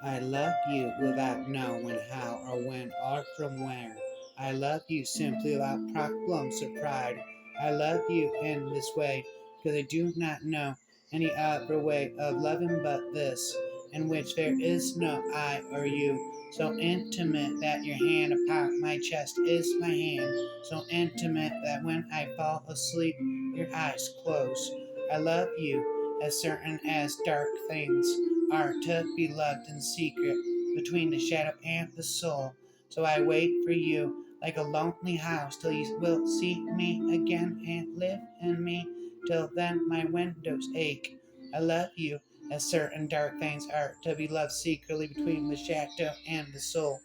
I love you without knowing how or when or from where. I love you simply without problems or pride. I love you in this way because I do not know any other way of loving but this, in which there is no I or you. So intimate that your hand upon my chest is my hand. So intimate that when I fall asleep, your eyes close. I love you as certain as dark things are to be loved in secret between the shadow and the soul. So I wait for you like a lonely house till you will see me again and live in me. Till then my windows ache. I love you as certain dark things are to be loved secretly between the shadow and the soul.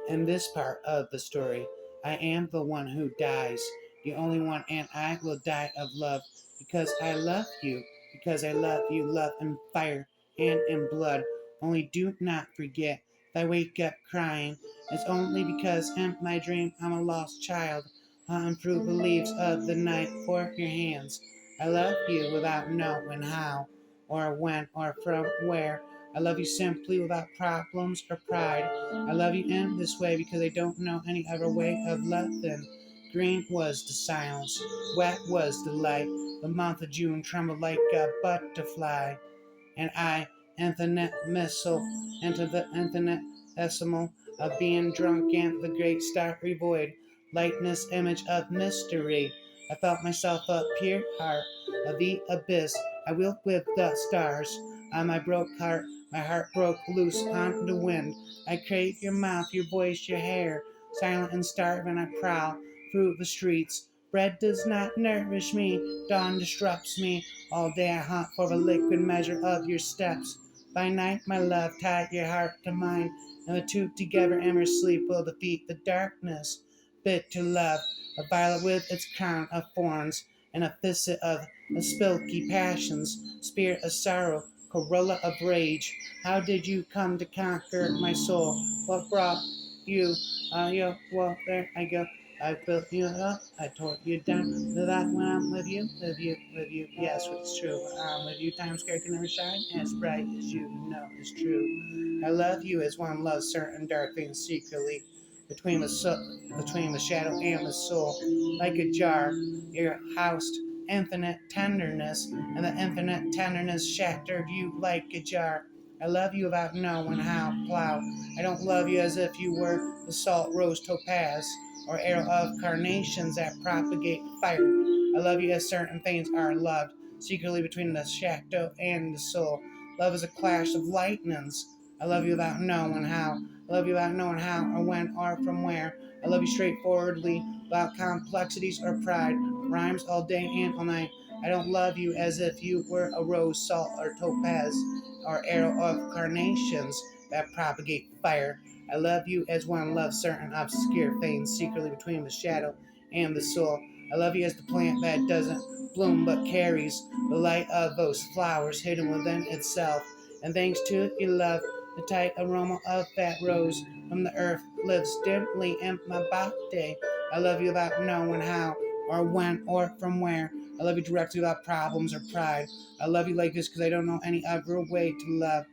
In this part of the story, I am the one who dies, the only one, and I will die of love because I love you, because I love you, love and fire and in blood. Only do not forget, if I wake up crying, it's only because in my dream I'm a lost child, hunting through the leaves of the night for your hands. I love you without knowing how, or when, or from where. I love you simply without problems or pride. I love you in this way because I don't know any other way of loving. Green was the silence, wet was the light. The month of June trembled like a butterfly, and I, infinite missile, into the infinite decimal of being drunk in the great starry void, lightness image of mystery. I felt myself a pure heart of the abyss. I wheeled with the stars on my broke heart. My heart broke loose on the wind. I crave your mouth, your voice, your hair. Silent and starving, I prowl through the streets. Bread does not nourish me, dawn disrupts me. All day I hunt for the liquid measure of your steps. By night, my love, tie your heart to mine, and the two together in our sleep will defeat the darkness. Bid to love, a violet with its crown of thorns, and a facet of the spilky passions, spirit of sorrow, corolla of rage. How did you come to conquer my soul? What brought you? Well, there I go. I built you up, I tore you down. Know that when I'm with you, with you, with you. Yes, it's true. When I'm with you, Times Square can never shine as bright as you know it's true. I love you as one loves certain dark things secretly between the shadow and the soul. Like a jar, you're housed infinite tenderness, and the infinite tenderness shattered you like a jar. I love you without knowing how plow. I don't love you as if you were the salt rose topaz or arrow of carnations that propagate fire. I love you as certain things are loved, secretly between the shadow and the soul. Love is a clash of lightnings. I love you without knowing how. I love you without knowing how or when or from where. I love you straightforwardly, without complexities or pride. Rhymes all day and all night. I don't love you as if you were a rose, salt, or topaz, or arrow of carnations that propagate fire. I love you as one loves certain obscure things secretly between the shadow and the soul. I love you as the plant that doesn't bloom but carries the light of those flowers hidden within itself. And thanks to your love, the tight aroma of that rose from the earth lives dimly in my body. I love you without knowing how or when or from where. I love you directly without problems or pride. I love you like this because I don't know any other way to love.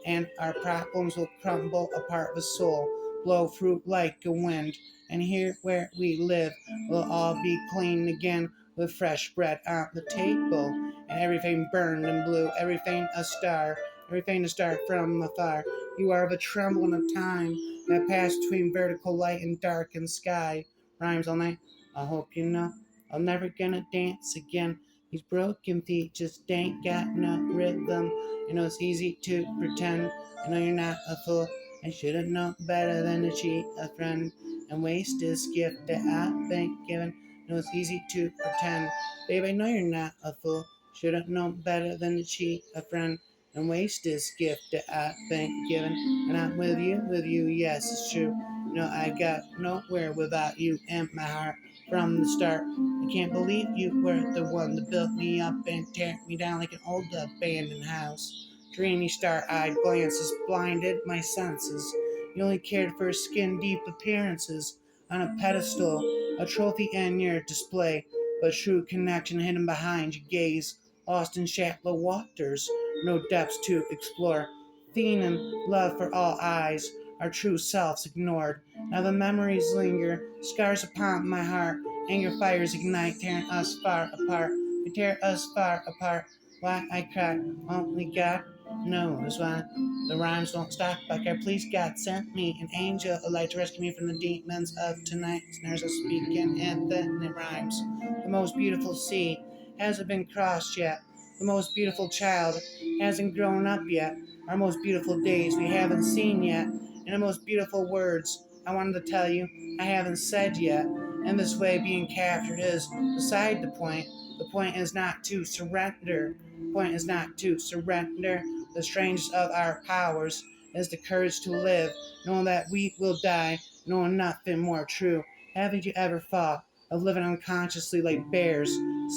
And our problems will crumble apart the soul, blow through like a wind. And here where we live will all be clean again with fresh bread on the table. And everything burned and blue, everything a star, everything to start from afar. You are the trembling of time that passed between vertical light and darkened sky. Rhymes all night. I hope you know I'm never gonna dance again. These broken feet just ain't got no rhythm. You know it's easy to pretend. I know you're not a fool. I should've known better than to cheat a friend and waste this gift that I've been given. I know it's easy to pretend. Babe, I know you're not a fool. Should've known better than to cheat a friend and waste this gift that I've been given. And I'm with you, yes, it's true. You know, I got nowhere without you in my heart from the start. I can't believe you were the one that built me up and tear me down like an old abandoned house. Dreamy star-eyed glances blinded my senses. You only cared for skin-deep appearances on a pedestal, a trophy in your display, but true connection hidden behind your gaze, lost in shallow waters, no depths to explore. fiend love for all eyes, our true selves ignored. Now the memories linger, scars upon my heart, anger fires ignite, tearing us far apart. They tear us far apart. Why I cry, only God knows why. The rhymes won't stop like our please God sent me an angel, a light to rescue me from the demons of tonight. Snares are speaking and then it rhymes. The most beautiful sea hasn't been crossed yet. The most beautiful child hasn't grown up yet. Our most beautiful days we haven't seen yet. And the most beautiful words I wanted to tell you I haven't said yet. In this way, being captured is beside the point. The point is not to surrender. The point is not to surrender. The strangest of our powers is the courage to live, knowing that we will die, knowing nothing more true. Haven't you ever thought of living unconsciously like bears,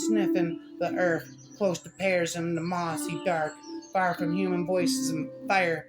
sniffing the earth, close to pears in the mossy dark, far from human voices and fire?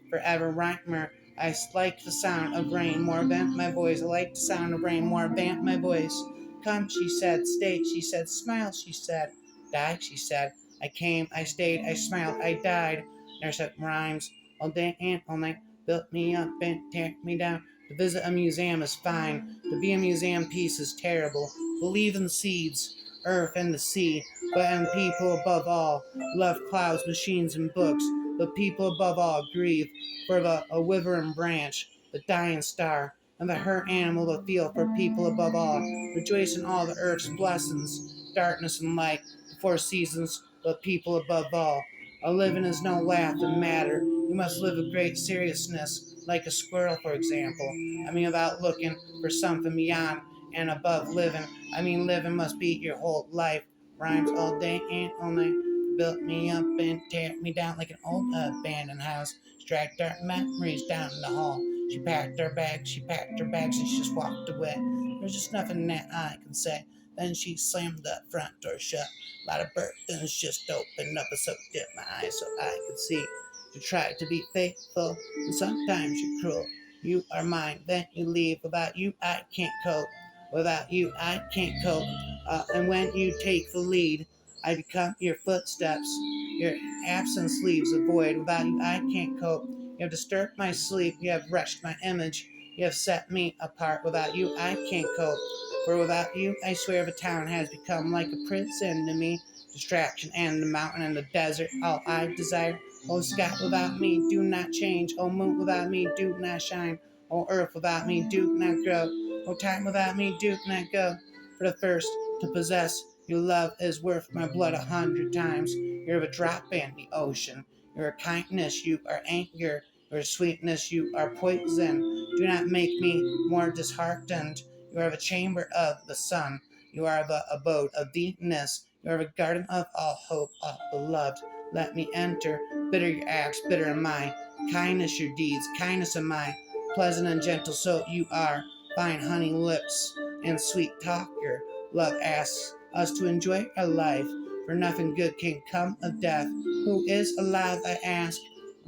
Forever rhymer, I like the sound of rain more than my voice. I like the sound of rain more than my voice. Come, she said, stay, she said, smile, she said, die, she said. I came, I stayed, I smiled, I died. Nurse up rhymes all day and all night, built me up and tear me down. To visit a museum is fine, to be a museum piece is terrible. Believe in seeds, earth and the sea, but in people above all. Love clouds, machines, and books, but people above all grieve for a withering branch, the dying star, and the hurt animal to feel for people above all. Rejoice in all the earth's blessings, darkness and light, the four seasons, but people above all. A living is no laughing matter. You must live with great seriousness, like a squirrel, for example. I mean, without looking for something beyond and above living. I mean, living must be your whole life. Rhymes all day and all night. Built me up and tear me down like an old abandoned house. Dragged our memories down the hall. She packed her bags, and she just walked away. There's just nothing that I can say. Then she slammed the front door shut. A lot of curtains just opened up and so did my eyes so I could see. You try to be faithful, and sometimes you're cruel. You are mine, then you leave. Without you, I can't cope. Without you, I can't cope. And when you take the lead, I become your footsteps. Your absence leaves a void. Without you, I can't cope. You have disturbed my sleep. You have wrecked my image. You have set me apart. Without you, I can't cope. For without you, I swear the town has become like a prison to me. Distraction and the mountain and the desert, all I desire. Oh, sky without me, do not change. Oh, moon without me, do not shine. Oh, earth without me, do not grow. Oh, time without me, do not go. For the first to possess your love is worth my blood 100 times. You're a drop in the ocean. You're a kindness, you are anger. You're a sweetness, you are poison. Do not make me more disheartened. You are the chamber of the sun. You are the abode of Venus. You are the garden of all hope, all beloved. Let me enter. Bitter your acts, bitter am I. Kindness your deeds, kindness am I. Pleasant and gentle, so you are. Fine honey lips and sweet talker. Love asks us to enjoy our life, for nothing good can come of death. Who is alive, I ask?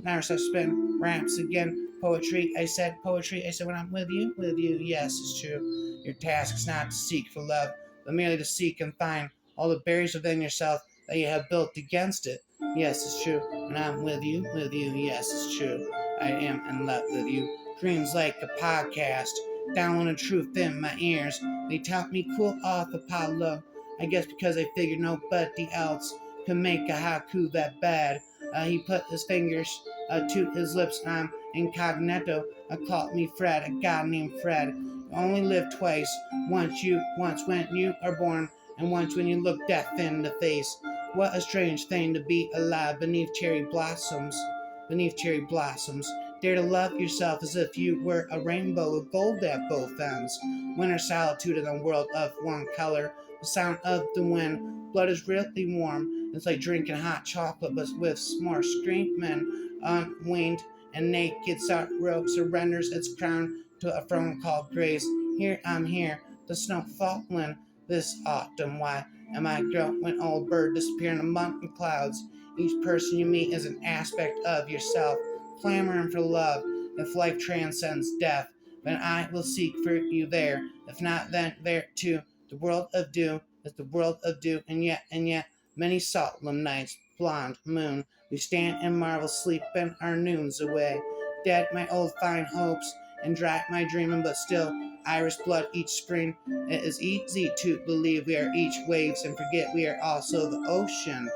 Narcissus spin raps again. Poetry, I said, when I'm with you, yes, it's true. Your task is not to seek for love, but merely to seek and find all the barriers within yourself that you have built against it. Yes, it's true. When I'm with you, yes, it's true. I am in love with you. Dreams like a podcast, downloading truth in my ears. They taught me cool off Apollo. I guess because I figured nobody else could make a haiku that bad. He put his fingers to his lips. I'm incognito. Called me Fred, a guy named Fred. You only live twice. Once when you are born, and once when you look death in the face. What a strange thing to be alive beneath cherry blossoms. Beneath cherry blossoms. Dare to love yourself as if you were a rainbow of gold at both ends. Winter solitude in a world of one color. The sound of the wind. Blood is really warm. It's like drinking hot chocolate, but with more screaming. Unwinged and naked, sorrow surrenders its crown to a throne called grace. Here I'm here, the snow falling this autumn. Why am I growing old? Bird disappearing among the clouds. Each person you meet is an aspect of yourself, clamoring for love. If life transcends death, then I will seek for you there. If not, then there too. The world of dew is the world of dew, and yet, many solemn nights blonde moon. We stand and marvel, sleeping our noons away. Dead my old fine hopes, and dry my dreaming, but still Irish blood each spring. It is easy to believe we are each waves and forget we are also the ocean.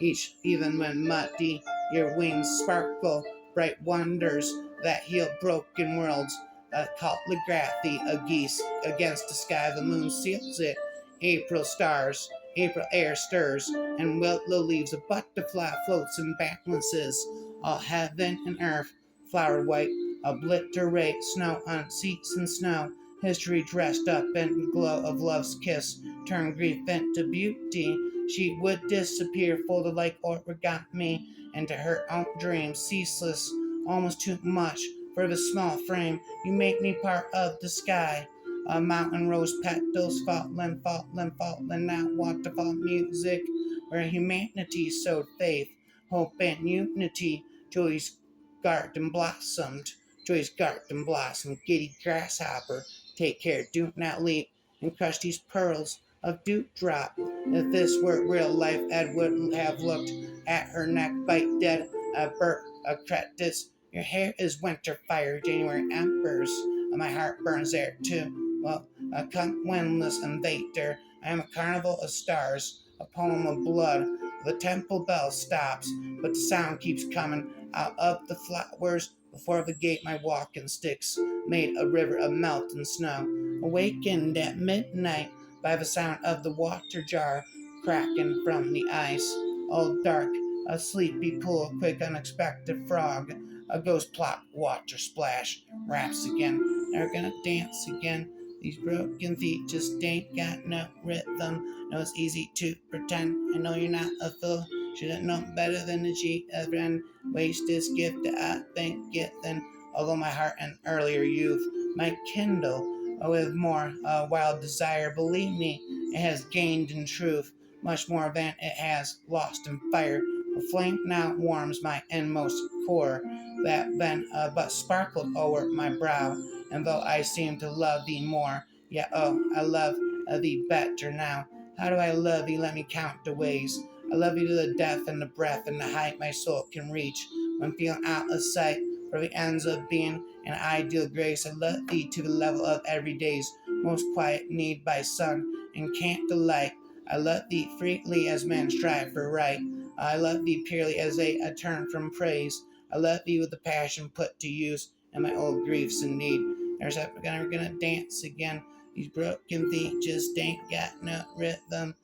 Each, even when muddy, your wings sparkle, bright wonders that heal broken worlds. A calligraphy of geese against the sky, the moon seals it. April stars, April air stirs, and willow leaves, a butterfly floats and balances. All heaven and earth, flower white, obliterate snow on seats and snow. History dressed up in the glow of love's kiss, turned grief into beauty. She would disappear, folded like origami into her own dreams, ceaseless, almost too much for the small frame. You make me part of the sky. A mountain rose petals falling, falling, falling now. Waterfall music where humanity sowed faith, hope, and unity. Joy's garden blossomed. Joy's garden blossomed. Giddy grasshopper, take care, do not leap and crush these pearls of dewdrop. If this were real life, Ed would have looked at her neck, bite dead, a burp, a cretus. Your hair is winter fire, January embers. My heart burns there too. Well, come windless invader. I am a carnival of stars, a poem of blood. The temple bell stops, but the sound keeps coming out of the flowers. Before the gate, my walking sticks made a river of melting snow. Awakened at midnight by the sound of the water jar cracking from the ice. All dark, a sleepy pool, a quick unexpected frog, a ghost plop, water splash, raps again. Never gonna dance again. These broken feet just ain't got no rhythm. No, it's easy to pretend. I know you're not a fool. Should've known better than to cheat a friend. Waste this gift that I think it then. Although my heart in earlier youth might kindle with more wild desire, believe me, it has gained in truth much more than it has lost in fire. The flame now warms my inmost core, that then but sparkled o'er my brow. And though I seem to love thee more, yet oh, I love thee better now. How do I love thee? Let me count the ways. I love thee to the depth and the breadth and the height my soul can reach. When feeling out of sight for the ends of being an ideal grace, I love thee to the level of every day's most quiet need by sun and can't delight. I love thee freely as men strive for right. I love thee purely as they turn from praise. I love thee with the passion put to use and my old griefs indeed. There's we're gonna dance again. These broken feet just ain't got no rhythm.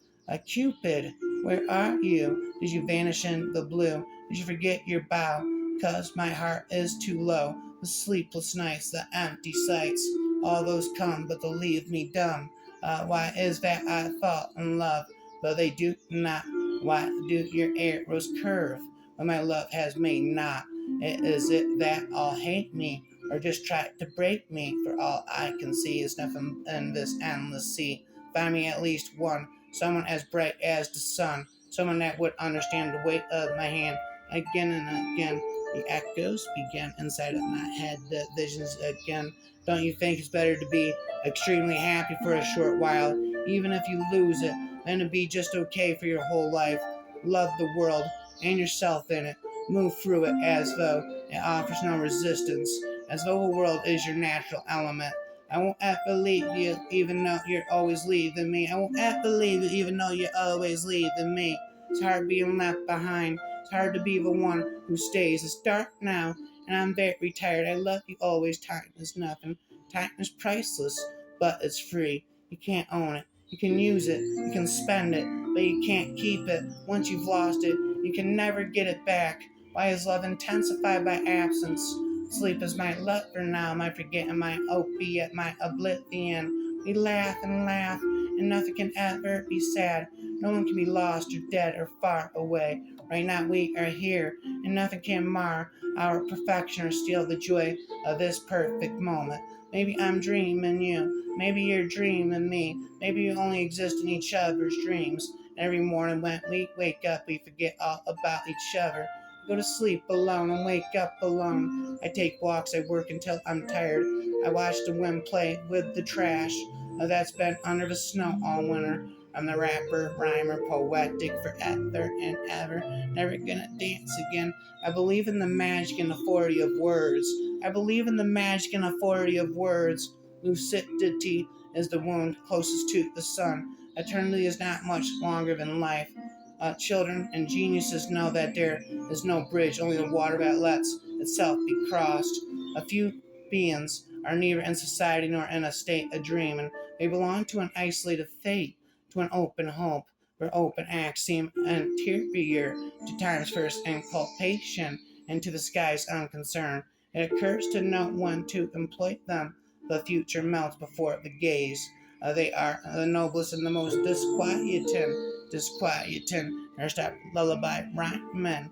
Cupid, where are you? Did you vanish in the blue? Did you forget your bow? 'Cause my heart is too low. The sleepless nights, the empty sights, all those come, but they'll leave me dumb. Why is that I fall in love, but they do not? Why do your arrows curve when my love has made not? Is it that all hate me, or just try to break me? For all I can see is nothing in this endless sea. Find me at least one, someone as bright as the sun, someone that would understand the weight of my hand. Again and again, the echoes begin inside of my head, the visions again. Don't you think it's better to be extremely happy for a short while, even if you lose it, than to be just okay for your whole life? Love the world and yourself in it. Move through it as though it offers no resistance, as though the world is your natural element. I won't ever leave you, even though you're always leaving me. I won't ever leave you, even though you're always leaving me. It's hard being left behind. It's hard to be the one who stays. It's dark now, and I'm very tired. I love you always. Time is nothing. Time is priceless, but it's free. You can't own it. You can use it. You can spend it, but you can't keep it. Once you've lost it, you can never get it back. Why is love intensified by absence? Sleep is my lover now, my forgetting, my opiate, my oblivion. We laugh and laugh, and nothing can ever be sad. No one can be lost or dead or far away. Right now we are here, and nothing can mar our perfection or steal the joy of this perfect moment. Maybe I'm dreaming you. Maybe you're dreaming me. Maybe we only exist in each other's dreams. And every morning when we wake up, we forget all about each other. I go to sleep alone and wake up alone. I take walks, I work until I'm tired. I watch the wind play with the trash that's been under the snow all winter. I'm the rapper, rhymer, poetic forever and ever. Never gonna dance again. I believe in the magic and authority of words. I believe in the magic and authority of words. Lucidity is the wound closest to the sun. Eternity is not much longer than life. Children and geniuses know that there is no bridge, only the water that lets itself be crossed. A few beings are neither in society nor in a state of dream, and they belong to an isolated fate, to an open hope, where open acts seem anterior to time's first inculpation, and to the sky's unconcern. It occurs to no one to employ them. The future melts before the gaze. They are the noblest and the most disquieting. There's that lullaby rhyme.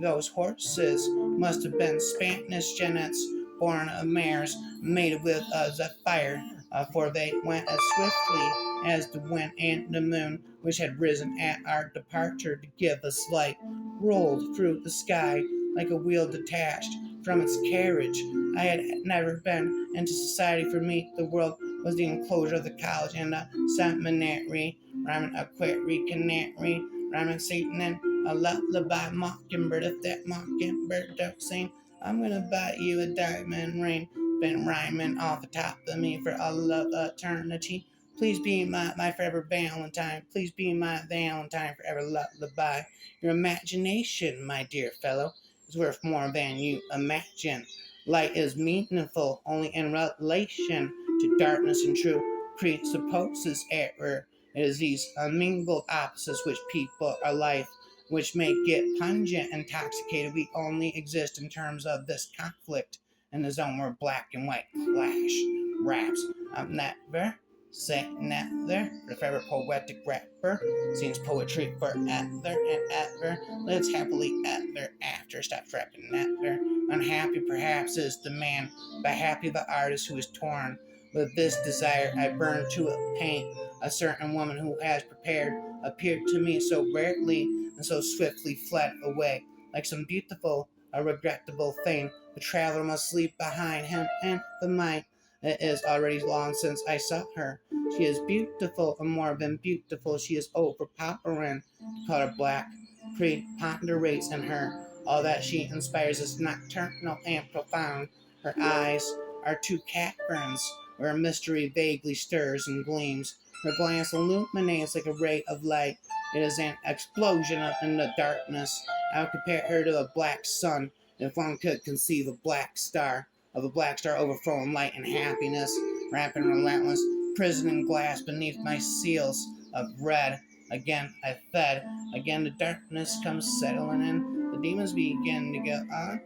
Those horses must have been Spanish genets, born of mares, mated with the fire, for they went as swiftly as the wind and the moon, which had risen at our departure to give us light, rolled through the sky like a wheel detached from its carriage. I had never been into society. For me, the world was the enclosure of the college and the seminary, rhyming a query canary, rhyming Satan and a lullaby mockingbird. If that mockingbird don't sing, I'm gonna buy you a diamond ring. Been rhyming off the top of me for all of eternity. Please be my forever Valentine. Please be my Valentine forever lullaby. Your imagination, my dear fellow, is worth more than you imagine. Light is meaningful only in relation to darkness, and true presupposes error. It is these unmingled opposites which people are life, which make it pungent, intoxicated. We only exist in terms of this conflict in the zone where black and white clash. Raps. I'm never say never. The favorite poetic rapper sings poetry forever and ever. Lives happily ever after. Stops rapping never. Unhappy perhaps is the man, but happy the artist who is torn. With this desire I burn to paint a certain woman who has prepared, appeared to me so rarely and so swiftly fled away, like some beautiful, a regrettable thing. The traveler must leave behind him and the mind. It is already long since I saw her. She is beautiful, and more than beautiful, she is overpowering. The color black preponderates in her. All that she inspires is nocturnal and profound. Her eyes are two caverns where a mystery vaguely stirs and gleams. Her glance illuminates like a ray of light. It is an explosion in the darkness. I would compare her to a black sun, if one could conceive a black star overflowing light and happiness, rapid and relentless, prison and glass beneath my seals of red. Again I fed. Again the darkness comes settling in. The demons begin to go on.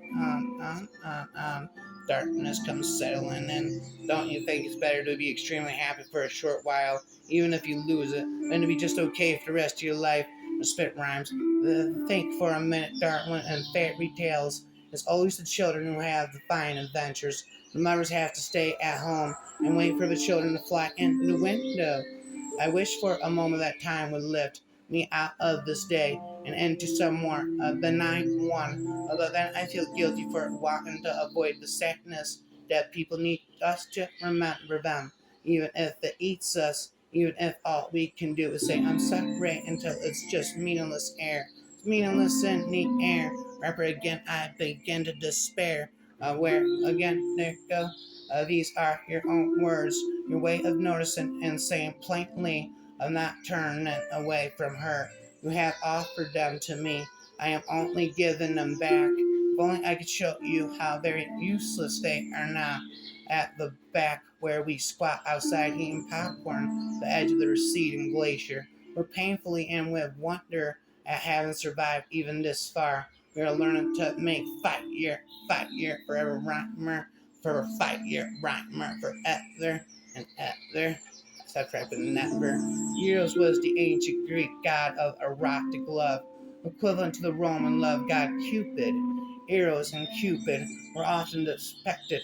Darkness comes settling in. Don't you think it's better to be extremely happy for a short while, even if you lose it, than to be just okay for the rest of your life? The spit rhymes. Think for a minute, darling, and fairy tales. It's always the children who have the fine adventures. The mothers have to stay at home and wait for the children to fly in the window. I wish for a moment that time would lift me out of this day and into some more benign one. Although then I feel guilty for wanting to avoid the sadness that people need us to remember them, even if it eats us, even if all we can do is say I'm sorry until it's just meaningless air. It's meaningless in the air. Rapper again, I begin to despair. Where again there go. These are your own words, your way of noticing and saying plainly of not turning away from her. You have offered them to me. I am only giving them back. If only I could show you how very useless they are now. At the back where we squat outside eating popcorn, the edge of the receding glacier, we're painfully and with wonder at having survived even this far. We are learning to make fight year, forever rhymer, for fight year, rhymer, forever and ever. Subtract never. Eros was the ancient Greek god of erotic love, equivalent to the Roman love god Cupid. Eros and Cupid were often depicted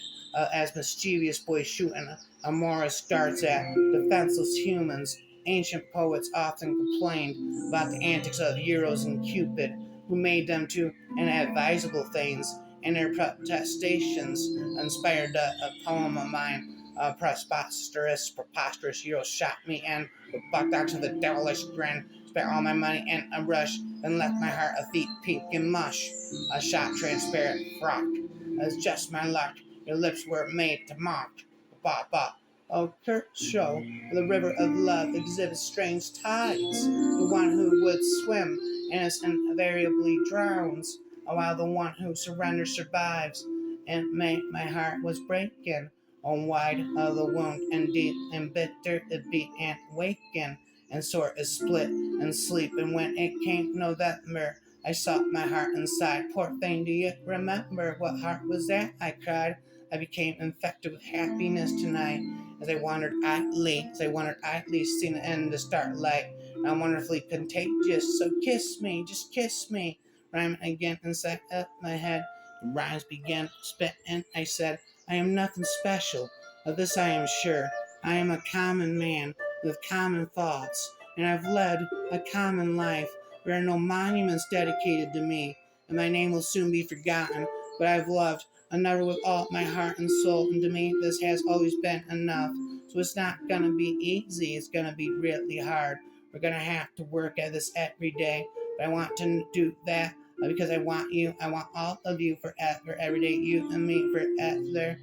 as mischievous boys shooting amorous darts at defenseless humans. Ancient poets often complained about the antics of Eros and Cupid, who made them to inadvisable things, and their protestations inspired a poem of mine preposterous heroes shot me, and with buckdogs of the devilish grin, spent all my money in a rush, then left my heart a thief pink and mush. A shot transparent frock. That's just my luck. Your lips were made to mock. Ba ba. Oh, Kurt show, the river of love exhibits strange tides. The one who would swim invariably drowns, while the one who surrenders survives. And my heart was breaking, on wide of the wound, and deep and bitter it be and waken, and sore is split and sleep. And when it came November, I sought my heart inside. Poor thing, do you remember what heart was that? I cried. I became infected with happiness tonight as I wandered idly, seeing the end of the starlight. I'm wonderfully contagious, so kiss me, just kiss me. Rhyming again inside of my head. The rhymes began spitting. I said, I am nothing special. Of this I am sure. I am a common man with common thoughts, and I've led a common life. There are no monuments dedicated to me, and my name will soon be forgotten. But I've loved another with all my heart and soul, and to me this has always been enough. So it's not gonna be easy, it's gonna be really hard. We're gonna have to work at this every day. But I want to do that because I want you. I want all of you forever, every day, you and me forever.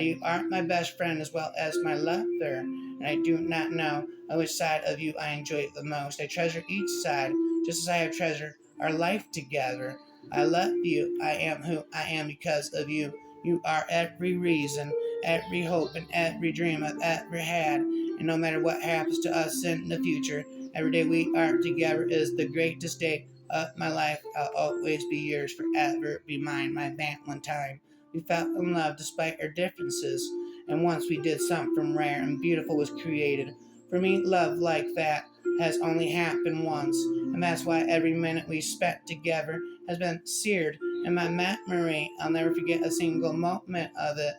You are my best friend as well as my lover, and I do not know which side of you I enjoy the most. I treasure each side, just as I have treasured our life together. I love you. I am who I am because of you. You are every reason, every hope, and every dream I've ever had. And no matter what happens to us in the future, every day we are together is the greatest day of my life. I'll always be yours forever. Be mine, my Valentine. We fell in love despite our differences, and once we did something rare and beautiful was created. For me, love like that has only happened once, and that's why every minute we spent together has been seared in my memory. I'll never forget a single moment of it.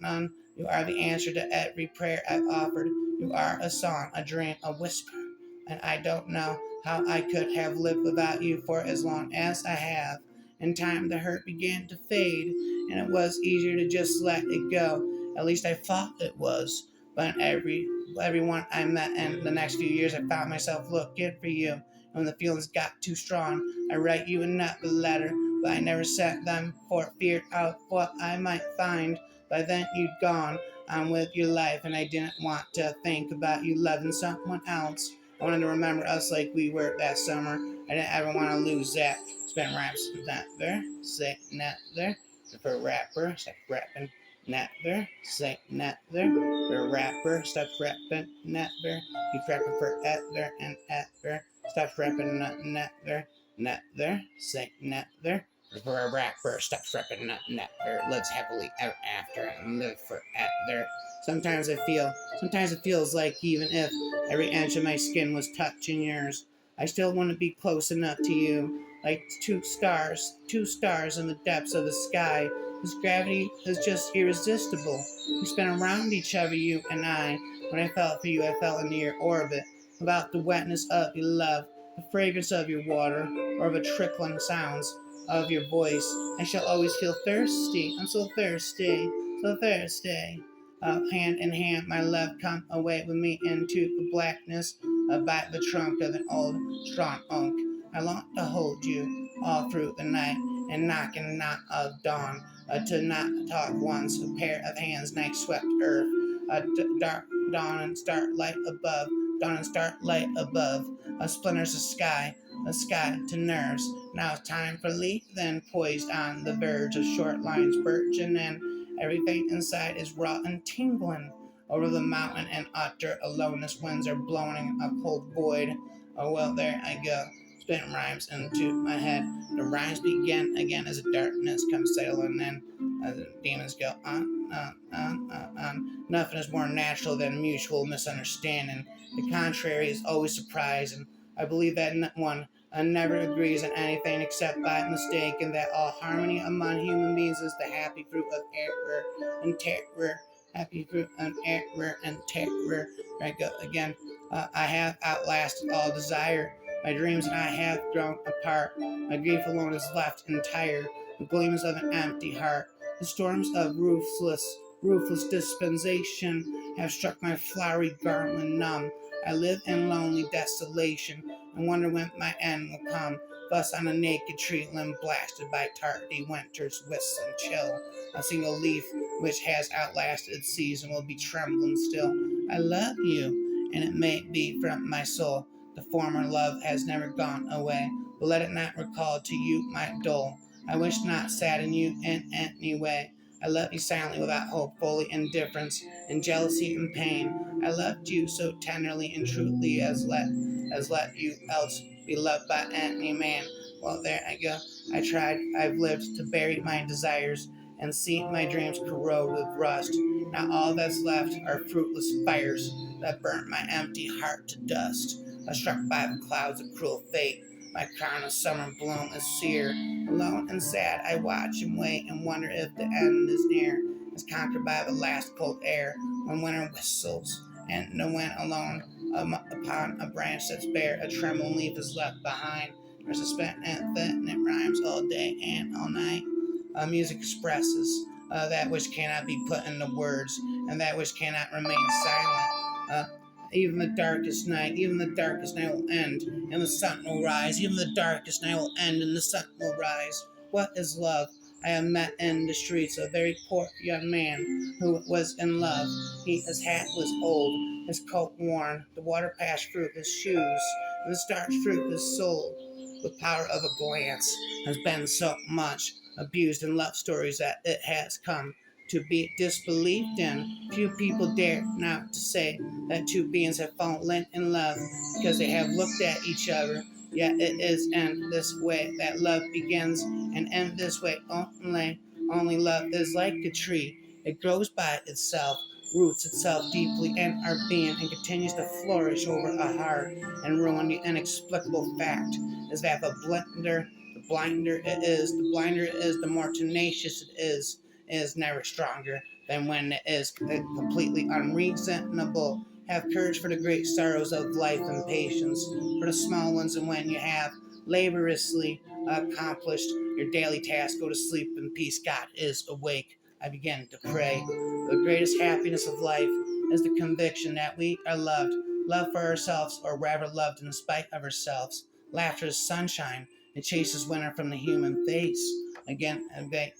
None. You are the answer to every prayer I've offered. You are a song, a dream, a whisper, and I don't know how I could have lived without you for as long as I have. In time, the hurt began to fade, and it was easier to just let it go. At least I thought it was. But everyone I met in the next few years, I found myself looking for you. When the feelings got too strong, I write you another letter, but I never sent them for fear of what I might find. By then you'd gone on with your life, and I didn't want to think about you loving someone else. I wanted to remember us like we were that summer. I didn't ever want to lose that. Spent raps not there, say not there. For rapper, stop rapping, not there, say not there. For rapper, stop rapping, not there. Keep rapping forever and ever. Stop rapping, not there, not there, say not there. For a rapper, stop rapping, not there. Lives happily ever after and live forever. Sometimes it feels like even if every inch of my skin was touching yours, I still want to be close enough to you, like two stars in the depths of the sky. This gravity is just irresistible. We spin around each other, you and I. When I felt for you, I fell into your orbit. About the wetness of your love, the fragrance of your water, or the trickling sounds of your voice, I shall always feel thirsty. I'm so thirsty, so thirsty. Hand in hand, my love, come away with me into the blackness by the trunk of an old strong oak. I long to hold you all through the night and knock and knock of dawn. To not talk once, a pair of hands, night swept earth, dark dawn and starlight above, dawn and starlight above, splinters of sky, a sky to nerves. Now it's time for leap, then poised on the verge of short lines, birching, and everything inside is raw and tingling. Over the mountain and utter aloneness, winds are blowing a cold void. Oh well, there I go. Spitting rhymes into my head. The rhymes begin again as the darkness comes sailing in. The demons go on. Nothing is more natural than mutual misunderstanding. The contrary is always surprising. I believe that one never agrees on anything except by mistake, and that all harmony among human beings is the happy fruit of error and terror. Happy fruit of error and terror. There I go again. I have outlasted all desire. My dreams and I have grown apart. My grief alone is left entire. The gleams of an empty heart. The storms of ruthless ruthless dispensation have struck my flowery garland numb. I live in lonely desolation and wonder when my end will come. Thus on a naked tree limb blasted by tardy winter's whistling chill. A single leaf which has outlasted its season will be trembling still. I love you, and it may be from my soul. The former love has never gone away, but let it not recall to you my dole. I wish not sadden you in any way. I love you silently without hope, fully indifference, in jealousy and pain. I loved you so tenderly and truly as let you else be loved by any man. Well, there I go. I've lived to bury my desires and see my dreams corrode with rust. Now all that's left are fruitless fires that burnt my empty heart to dust. Struck by the clouds of cruel fate, my crown of summer bloom is sere. Alone and sad, I watch and wait and wonder if the end is near. Is conquered by the last cold air when winter whistles and the wind alone upon a branch that's bare, a trembling leaf is left behind. There's a spent and fit, and it rhymes all day and all night. Music expresses that which cannot be put into words, and that which cannot remain silent. Uh, even the darkest night will end, and the sun will rise. Even the darkest night will end, and the sun will rise. What is love? I have met in the streets a very poor young man who was in love. His hat was old, his coat worn, the water passed through his shoes, and the starch through his soul. The power of a glance has been so much abused in love stories that it has come to be disbelieved in. Few people dare now to say that two beings have fallen in love because they have looked at each other. Yet it is in this way that love begins, and in this way only love is like a tree. It grows by itself, roots itself deeply in our being, and continues to flourish over a hard and ruin. The inexplicable fact is that the blinder it is, the more tenacious it is never stronger than when it is completely unreasonable. Have courage for the great sorrows of life and patience for the small ones, and when you have laboriously accomplished your daily task, go to sleep in peace. God is awake. I begin to pray. The greatest happiness of life is the conviction that we are loved, loved for ourselves, or rather loved in spite of ourselves. Laughter is sunshine. It chases winter from the human face. Again, and late,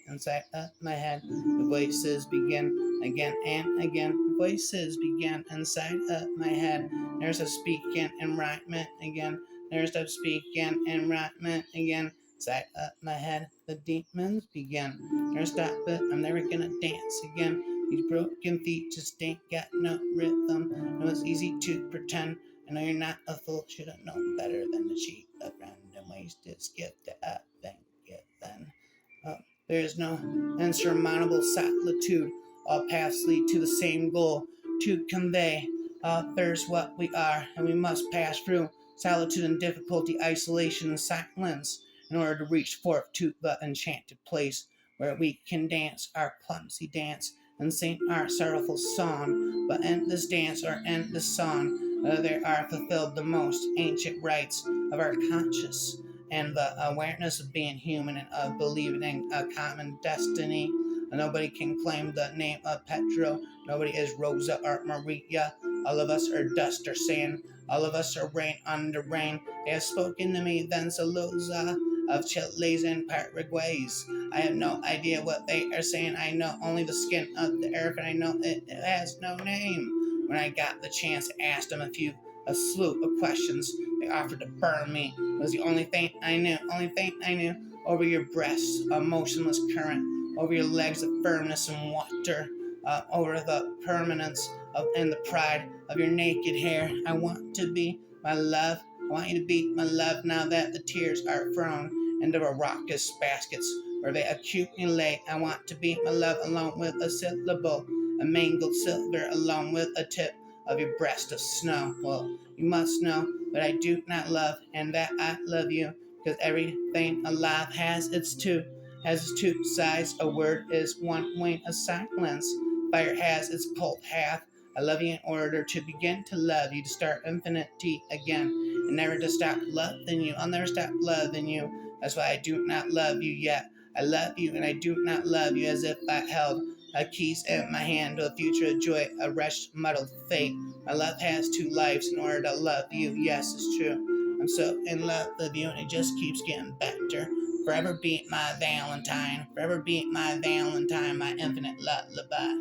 inside my head, the voices begin again and again. The voices begin inside my head. There's a speaking and rhyming again. There's a speaking and rhyming again. Inside my head, the demons begin. There's stop it. I'm never gonna dance again. These broken feet just ain't got no rhythm. It was easy to pretend. I know you're not a fool. Should have known better than to cheat a friend and waste his gift to thank it then. Uh, there is no insurmountable solitude. All paths lead to the same goal to convey others what we are, and we must pass through solitude and difficulty, isolation and silence in order to reach forth to the enchanted place where we can dance our clumsy dance and sing our sorrowful song. But in this dance or in this song, there are fulfilled the most ancient rites of our conscience and the awareness of being human and of believing in a common destiny. Nobody can claim the name of Petro. Nobody is Rosa or Maria. All of us are dust or sand. All of us are rain under rain. They have spoken to me, then Saluza of Chiles and Paraguays. I have no idea what they are saying. I know only the skin of the earth, and I know it has no name. When I got the chance, I asked them a slew of questions. They offered to burn me. It was the only thing I knew. Over your breasts, a motionless current. Over your legs, a firmness and water. Over the permanence and the pride of your naked hair. I want to be my love. I want you to be my love now that the tears are thrown into the raucous baskets where they accumulate. I want to be my love along with a syllable, a mangled silver along with a tip of your breast of snow. Well, you must know that I do not love and that I love you because everything alive has its two sides. A word is one wing of silence. Fire has its cold half. I love you in order to begin to love you, to start infinity again, and never to stop loving you. I'll never stop loving you. That's why I do not love you yet. I love you, and I do not love you as if I held A keys in my hand, a future of joy, a wretched, muddled fate. My love has two lives in order to love you. Yes, it's true. I'm so in love with you, and it just keeps getting better. Forever be my Valentine. Forever be my Valentine, my infinite lullaby.